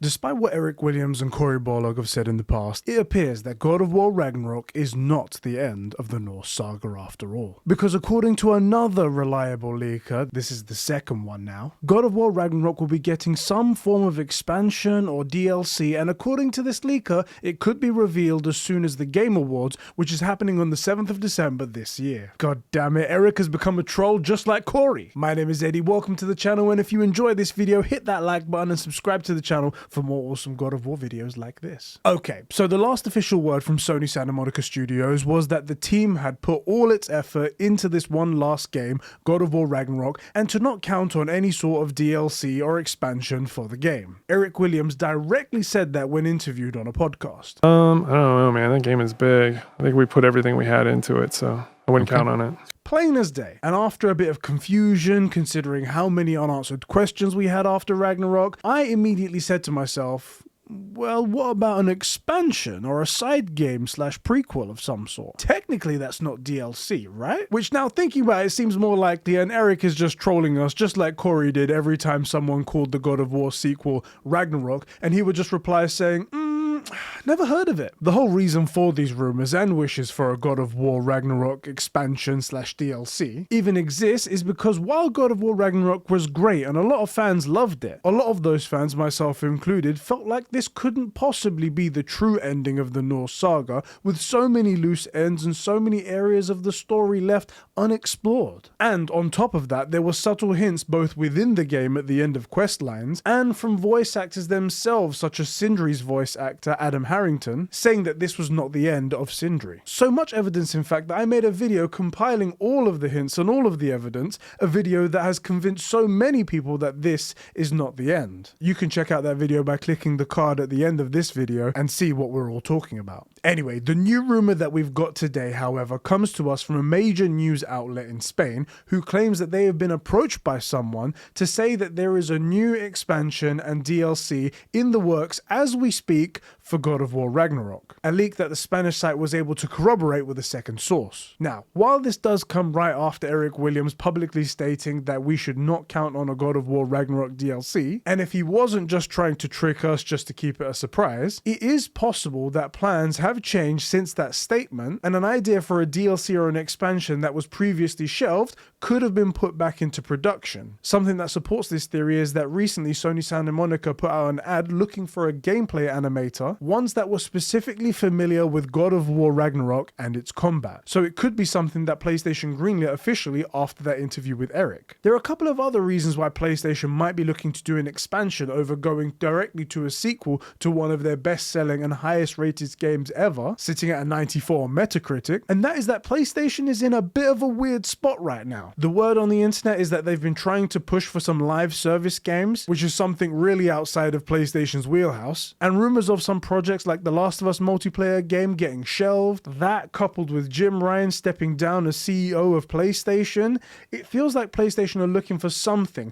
Despite what Eric Williams and Corroborated have said in the past, it appears that God of War Ragnarok is not the end of the Norse saga after all. Because according to another reliable leaker, this is the second one now, God of War Ragnarok will be getting some form of expansion or DLC, and according to this leaker, it could be revealed as soon as the Game Awards, which is happening on the 7th of December this year. God damn it, Eric has become a troll just like Corey. My name is Eddie, welcome to the channel, and if you enjoyed this video, hit that like button and subscribe to the channel for more awesome God of War videos like this. Okay, so the last official word from Sony Santa Monica Studios was that the team had put all its effort into this one last game, God of War Ragnarok, and to not count on any sort of DLC or expansion for the game. Eric Williams directly said that when interviewed on a podcast. I don't know, man. That game is big. I think we put everything we had into it, so I wouldn't count on it. Plain as day. And after a bit of confusion, considering how many unanswered questions we had after Ragnarok, I immediately said to myself, well, what about an expansion or a side game / prequel of some sort? Technically, that's not DLC, right? Which now thinking about it seems more likely, and Eric is just trolling us just like Corey did every time someone called the God of War sequel Ragnarok, and he would just reply saying, never heard of it. The whole reason for these rumors and wishes for a God of War Ragnarok expansion / DLC even exists is because while God of War Ragnarok was great and a lot of fans loved it, a lot of those fans, myself included, felt like this couldn't possibly be the true ending of the Norse saga with so many loose ends and so many areas of the story left unexplored. And on top of that, there were subtle hints both within the game at the end of quest lines and from voice actors themselves, such as Sindri's voice actor Adam Harrington, saying that this was not the end of Sindri. So much evidence, in fact, that I made a video compiling all of the hints and all of the evidence, a video that has convinced so many people that this is not the end. You can check out that video by clicking the card at the end of this video and see what we're all talking about. Anyway, the new rumor that we've got today, however, comes to us from a major news outlet in Spain who claims that they have been approached by someone to say that there is a new expansion and DLC in the works as we speak for God of War Ragnarok, a leak that the Spanish site was able to corroborate with a second source. Now, while this does come right after Eric Williams publicly stating that we should not count on a God of War Ragnarok DLC, and if he wasn't just trying to trick us just to keep it a surprise, it is possible that plans have changed since that statement, and an idea for a DLC or an expansion that was previously shelved could have been put back into production. Something that supports this theory is that recently Sony Santa Monica put out an ad looking for a gameplay animator, ones that were specifically familiar with God of War Ragnarok and its combat. So it could be something that PlayStation greenlit officially after that interview with Eric. There are a couple of other reasons why PlayStation might be looking to do an expansion over going directly to a sequel to one of their best-selling and highest-rated games ever, sitting at a 94 on Metacritic, and that is that PlayStation is in a bit of a weird spot right now. The word on the internet is that they've been trying to push for some live service games, which is something really outside of PlayStation's wheelhouse, and rumors of some projects like the Last of Us multiplayer game getting shelved, that coupled with Jim Ryan stepping down as CEO of PlayStation, it feels like PlayStation are looking for something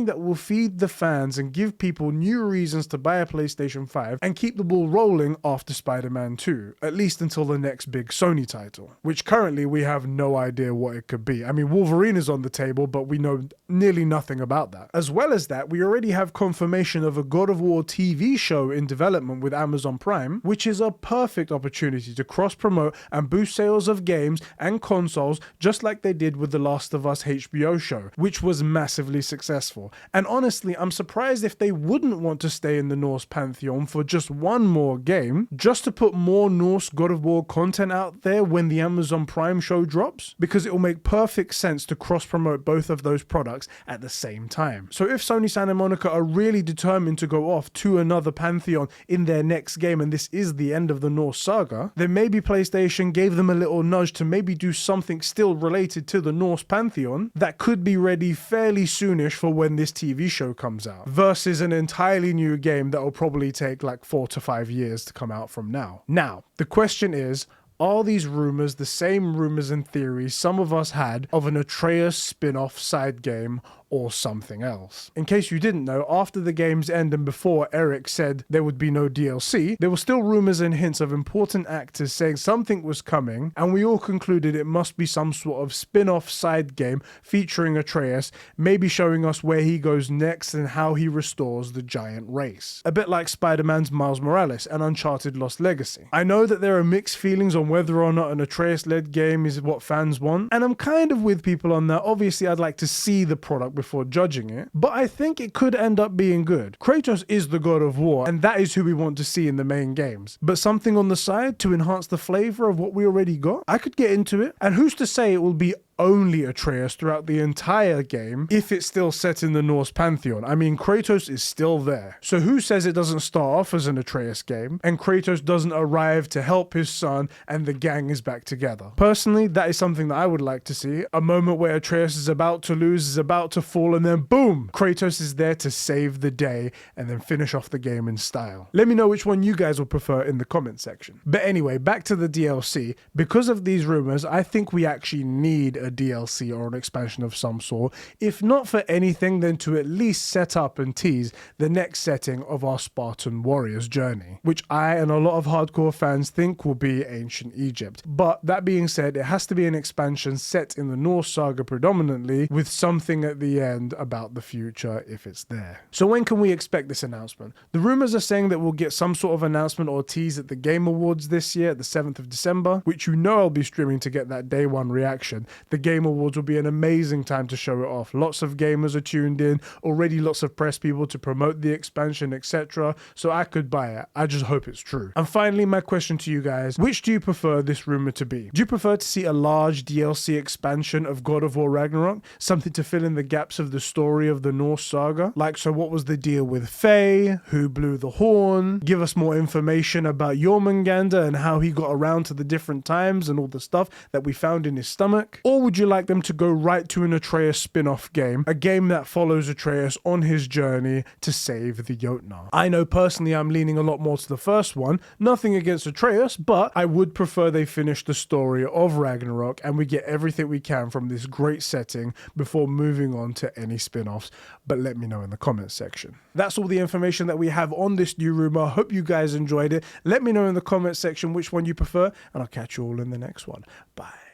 that will feed the fans and give people new reasons to buy a PlayStation 5 and keep the ball rolling after Spider-Man 2, at least until the next big Sony title, which currently we have no idea what it could be. I mean, Wolverine is on the table, but we know nearly nothing about that. As well as that, we already have confirmation of a God of War TV show in development with Amazon Prime, which is a perfect opportunity to cross-promote and boost sales of games and consoles just like they did with the Last of Us HBO show, which was massively successful. And honestly, I'm surprised if they wouldn't want to stay in the Norse pantheon for just one more game, just to put more Norse God of War content out there when the Amazon Prime show drops, because it will make perfect sense to cross-promote both of those products at the same time. So if Sony Santa Monica are really determined to go off to another pantheon in their next game, and this is the end of the Norse saga, then maybe PlayStation gave them a little nudge to maybe do something still related to the Norse pantheon that could be ready fairly soonish for when this TV show comes out, versus an entirely new game that will probably take like 4 to 5 years to come out from now. Now, the question is, are these rumors the same rumors and theories some of us had of an Atreus spin-off side game, or something else. In case you didn't know, after the game's end and before Eric said there would be no DLC, there were still rumors and hints of important actors saying something was coming, and we all concluded it must be some sort of spin-off side game featuring Atreus, maybe showing us where he goes next and how he restores the giant race. A bit like Spider-Man's Miles Morales and Uncharted Lost Legacy. I know that there are mixed feelings on whether or not an Atreus-led game is what fans want, and I'm kind of with people on that. Obviously, I'd like to see the product before judging it, but I think it could end up being good. Kratos is the god of war, and that is who we want to see in the main games. But something on the side to enhance the flavor of what we already got, I could get into it. And who's to say it will be only Atreus throughout the entire game if it's still set in the Norse pantheon? I mean, Kratos is still there. So who says it doesn't start off as an Atreus game and Kratos doesn't arrive to help his son and the gang is back together? Personally, that is something that I would like to see. A moment where Atreus is about to lose, is about to fall, and then boom, Kratos is there to save the day and then finish off the game in style. Let me know which one you guys would prefer in the comment section. But anyway, back to the DLC. Because of these rumors, I think we actually need a DLC or an expansion of some sort, if not for anything then to at least set up and tease the next setting of our Spartan warriors journey, which I and a lot of hardcore fans think will be ancient Egypt. But that being said, it has to be an expansion set in the Norse saga predominantly, with something at the end about the future if it's there. So when can we expect this announcement? The rumors are saying that we'll get some sort of announcement or tease at the Game Awards this year, the 7th of December, which you know I'll be streaming to get that day one reaction. The Game Awards will be an amazing time to show it off. Lots of gamers are tuned in, already lots of press people to promote the expansion, etc. So I could buy it. I just hope it's true. And finally, my question to you guys, which do you prefer this rumor to be? Do you prefer to see a large DLC expansion of God of War Ragnarok? Something to fill in the gaps of the story of the Norse saga? Like, so what was the deal with Faye? Who blew the horn? Give us more information about Jormungandr and how he got around to the different times and all the stuff that we found in his stomach? Or would you like them to go right to an Atreus spin-off game, a game that follows Atreus on his journey to save the Jotnar? I know personally I'm leaning a lot more to the first one, nothing against Atreus, but I would prefer they finish the story of Ragnarok and we get everything we can from this great setting before moving on to any spin-offs, but let me know in the comments section. That's all the information that we have on this new rumor. Hope you guys enjoyed it. Let me know in the comments section which one you prefer, and I'll catch you all in the next one. Bye.